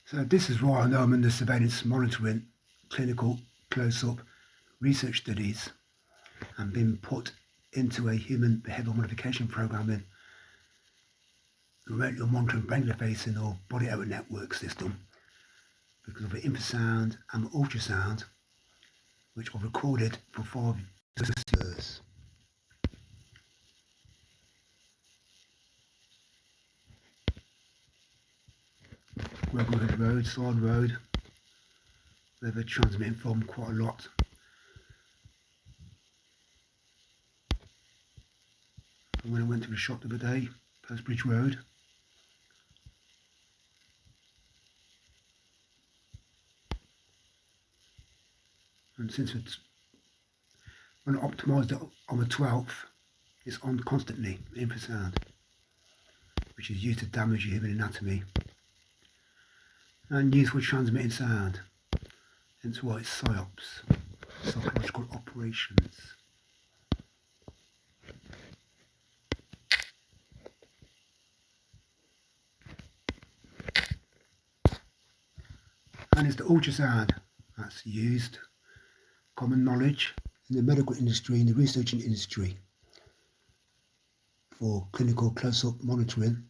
So this is why I know I'm in the surveillance monitoring clinical close-up research studies and been put into a human behavioural modification programming remotely monitoring brain interfacing or body area network system because of the infrasound and ultrasound, which I've recorded for 5 years. Gravelhead Road, side road, where they're transmitting from quite a lot. And when I went to the shop the other day, Postbridge Road, and since it's when I optimised it on the 12th, it's on constantly, infrasound, which is used to damage your human anatomy and used for transmitting sound. Hence why it's Psyops, psychological operations. And it's the ultrasound that's used, common knowledge in the medical industry, in the researching industry, for clinical close-up monitoring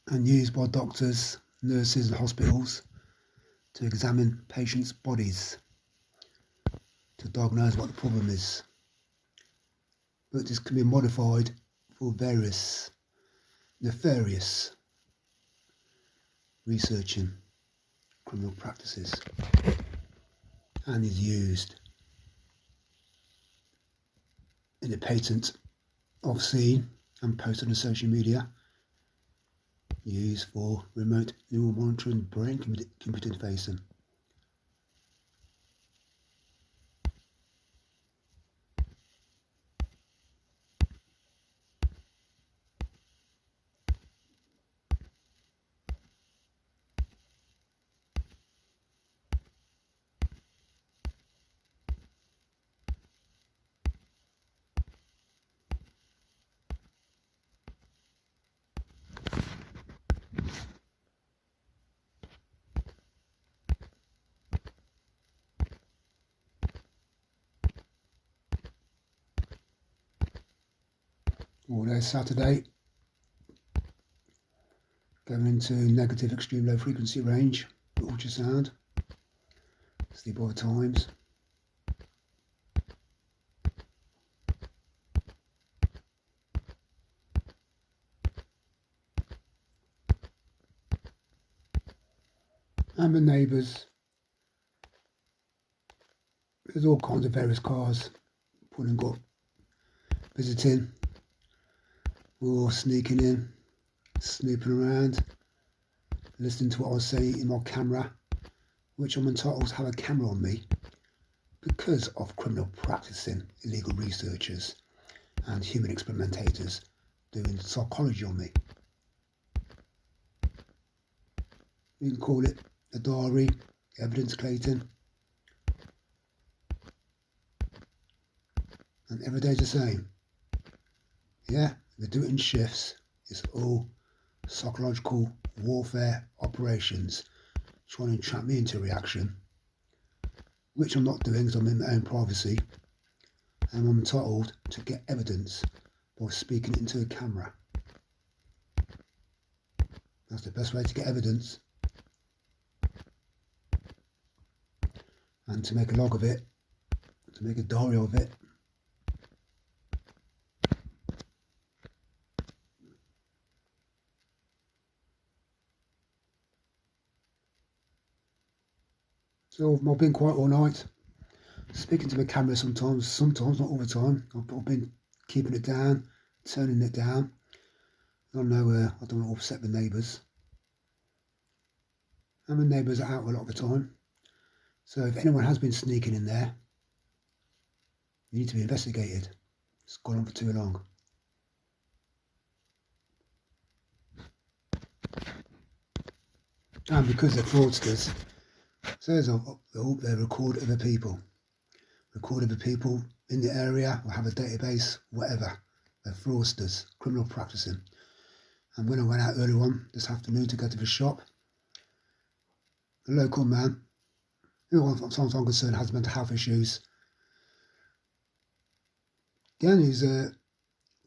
and used by doctors, nurses and hospitals to examine patients' bodies to diagnose what the problem is. But this can be modified for various nefarious researching criminal practices and is used in the patent I've seen and posted on social media, used for remote neural monitoring brain computer interfacing. All day Saturday, going into negative extreme low frequency range, ultrasound, sleep over times. And the neighbours, there's all kinds of various cars pulling up, visiting, or sneaking in, snooping around, listening to what I was saying in my camera, which I'm entitled to have a camera on me because of criminal practicing illegal researchers and human experimentators doing psychology on me. You can call it a diary, evidence collating, and every day's the same. Yeah, they do it in shifts. It's all psychological warfare operations trying to entrap me into a reaction, which I'm not doing because I'm in my own privacy, and I'm entitled to get evidence by speaking it into a camera. That's the best way to get evidence, and to make a log of it, to make a diary of it. So I've been quiet all night, speaking to the camera sometimes not all the time. I've been keeping it down, turning it down. I don't want to upset the neighbours. And the neighbours are out a lot of the time. So if anyone has been sneaking in there, you need to be investigated. It's gone on for too long. And because they're fraudsters, so they record other people in the area or have a database, whatever. They're fraudsters, criminal practicing. And when I went out earlier on this afternoon to go to the shop, a local man, who as far as I'm concerned has mental health issues, again, he's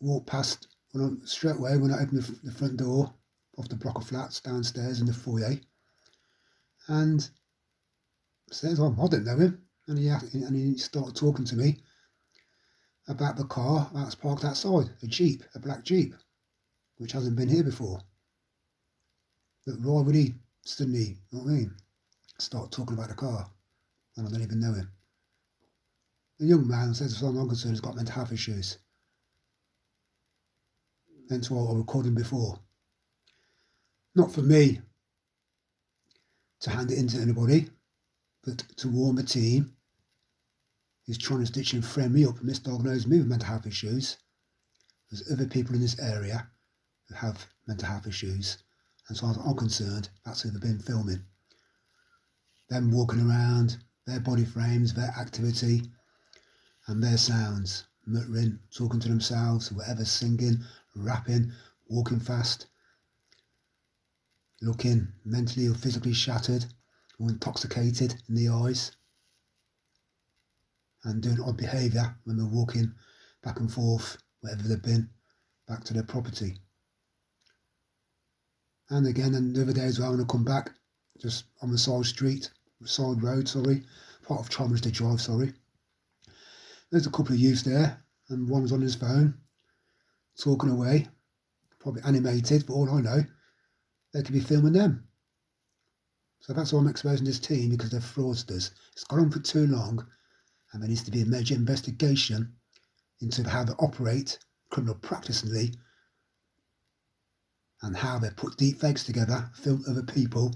walked past straight away when I opened the front door of the block of flats downstairs in the foyer, and says, "Oh, I don't know him," and he started talking to me about the car that's parked outside, a black Jeep, which hasn't been here before. But why would he suddenly, you know what I mean, start talking about the car when I don't even know him? The young man says, as far as I'm concerned, has got mental health issues. Hence why I recorded him before. Not for me to hand it in to anybody, but to warn the team who's trying to stitch and frame me up and misdiagnose me with mental health issues. There's other people in this area who have mental health issues, and as far as I'm concerned, that's who they've been filming. Them walking around, their body frames, their activity, and their sounds, muttering, talking to themselves, whatever, singing, rapping, walking fast, looking mentally or physically shattered or intoxicated in the eyes, and doing odd behaviour when they're walking back and forth, wherever they've been, back to their property. And again, and the other day as well, when I come back, just on the side road, part of Chalmers Drive, there's a couple of youths there, and one was on his phone, talking away, probably animated, for all I know, they could be filming them. So that's why I'm exposing this team, because they're fraudsters. It's gone on for too long, and there needs to be a major investigation into how they operate criminal practicingly, and how they put deep fakes together, film other people,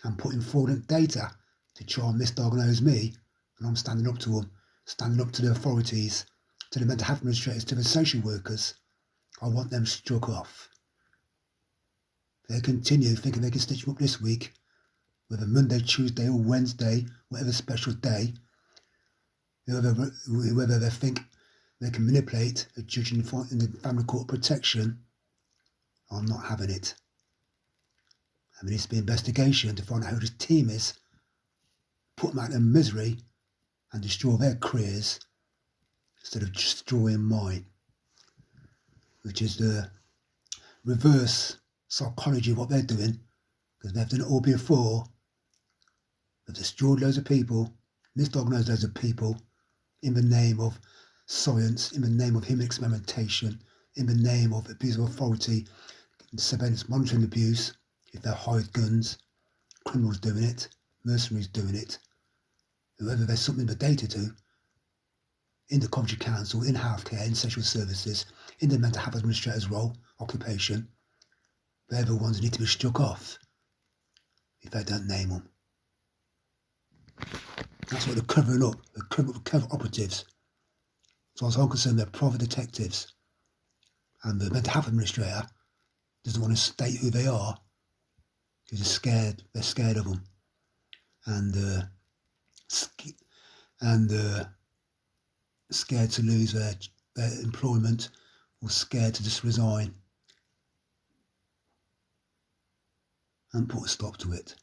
and put in fraudulent data to try and misdiagnose me, and I'm standing up to them, standing up to the authorities, to the mental health administrators, to the social workers. I want them struck off. If they continue thinking they can stitch them up this week, whether Monday, Tuesday or Wednesday, whatever special day, whoever they think they can manipulate a judge in the family court of protection, I'm not having it. And there needs to be an investigation to find out who this team is, put them out of misery and destroy their careers instead of destroying mine, which is the reverse psychology of what they're doing, because they've done it all before. They've destroyed loads of people, misdiagnosed loads of people in the name of science, in the name of human experimentation, in the name of abuse of authority, surveillance, monitoring abuse. If they're hired guns, criminals doing it, mercenaries doing it, whoever there's something but data to, in the Coventry Council, in healthcare, in social services, in the mental health administrator's role, occupation, they're the ones who need to be struck off if they don't name them. That's what they're covering up, the cover operatives. As far as I'm concerned, they're private detectives, and the mental health administrator doesn't want to state who they are because they're scared of them, and scared to lose their employment, or scared to just resign and put a stop to it.